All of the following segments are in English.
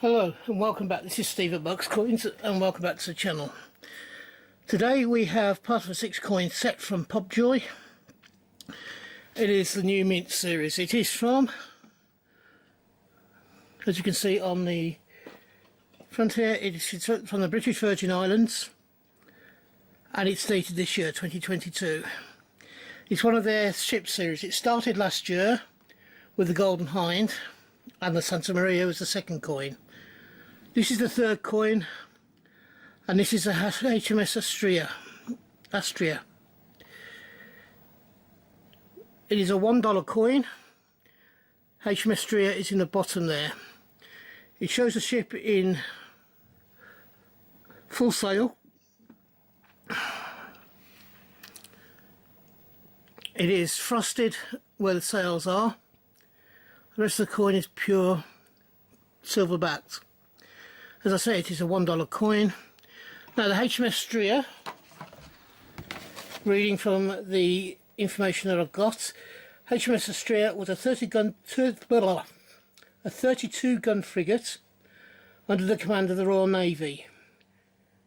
Hello and welcome back. This is Steve at Bucks Coins and welcome back to the channel. Today we have part of a 6-coin set from Popjoy. It is the new mint series. It is from, as you can see on the front here, it is from the British Virgin Islands and it's dated this year, 2022. It's one of their ship series. It started last year with the Golden Hind and the Santa Maria was the second coin. This is the third coin, and this is a HMS Astrea. It is a $1 coin. HMS Astrea is in the bottom there. It shows the ship in full sail. It is frosted where the sails are. The rest of the coin is pure silver backed. As I say, it is a $1 coin. Now the HMS Astrea, reading from the information that I've got, HMS Astrea was a 32 gun frigate under the command of the Royal Navy,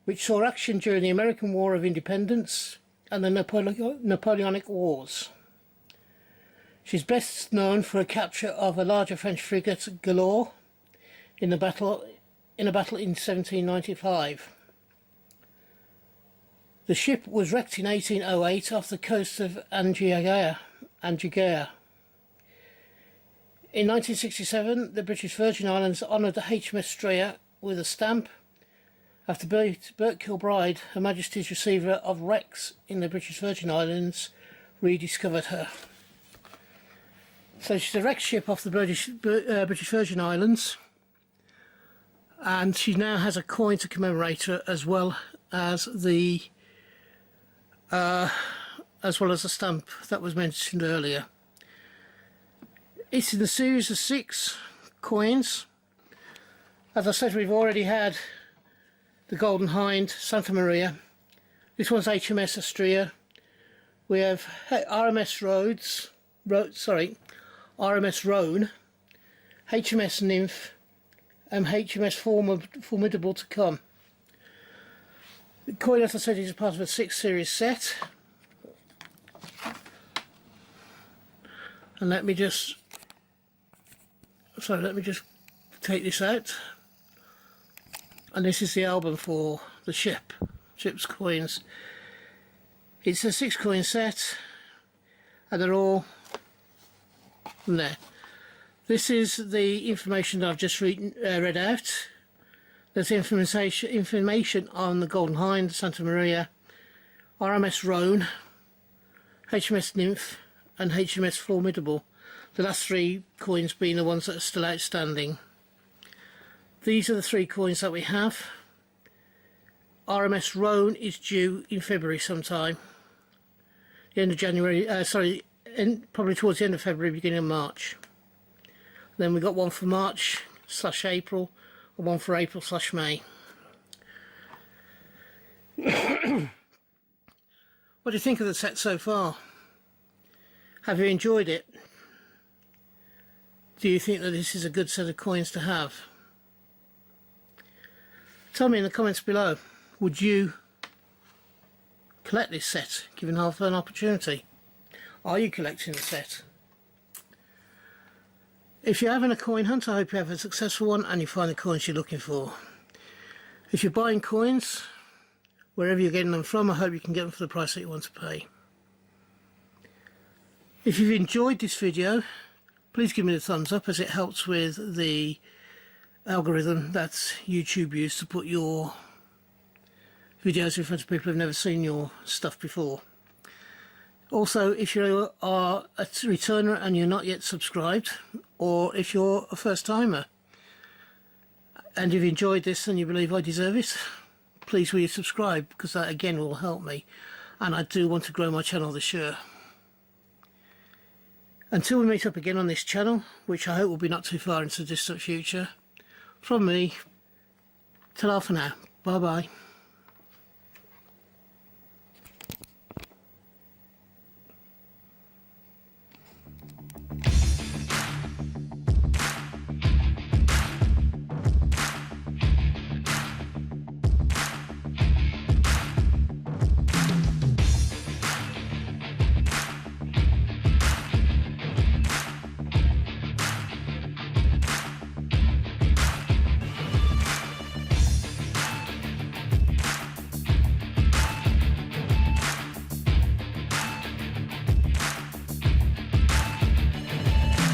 which saw action during the American War of Independence and the Napoleonic Wars. She's best known for a capture of a larger French frigate, Galore, in a battle in 1795. The ship was wrecked in 1808 off the coast of Antigua. In 1967, the British Virgin Islands honoured the HMS Astrea with a stamp after Bert Kilbride, Her Majesty's receiver of wrecks in the British Virgin Islands, rediscovered her. So she's a wrecked ship off the British Virgin Islands, and she now has a coin to commemorate her, as well as the stamp that was mentioned earlier. It's in the series of 6 coins. As I said, we've already had the Golden Hind, Santa Maria. This one's HMS Astrea. We have RMS Rhone, HMS Nymph, and HMS Formidable to come. The coin, as I said, is part of a 6 series set. And let me just take this out. And this is the album for the ship's coins. It's a 6-coin set, and they're all there. This is the information that I've just read out. There's information on the Golden Hind, Santa Maria, RMS Rhone, HMS Nymph and HMS Formidable. The last 3 coins being the ones that are still outstanding. These are the 3 coins that we have. RMS Rhone is due in February sometime. The end of January, probably towards the end of February, beginning of March. Then we got one for March/April and one for April/May. What do you think of the set so far? Have you enjoyed it? Do you think that this is a good set of coins to have? Tell me in the comments below, would you collect this set, given half an opportunity? Are you collecting the set? If you're having a coin hunt, I hope you have a successful one and you find the coins you're looking for. If you're buying coins, wherever you're getting them from, I hope you can get them for the price that you want to pay. If you've enjoyed this video, please give me the thumbs up, as it helps with the algorithm that YouTube uses to put your videos in front of people who've never seen your stuff before. Also, if you are a returner and you're not yet subscribed, or if you're a first timer and you've enjoyed this and you believe I deserve it, please will you subscribe, because that again will help me, and I do want to grow my channel this year. Until we meet up again on this channel, which I hope will be not too far into the distant future, from me, ta-ra for now. Bye bye.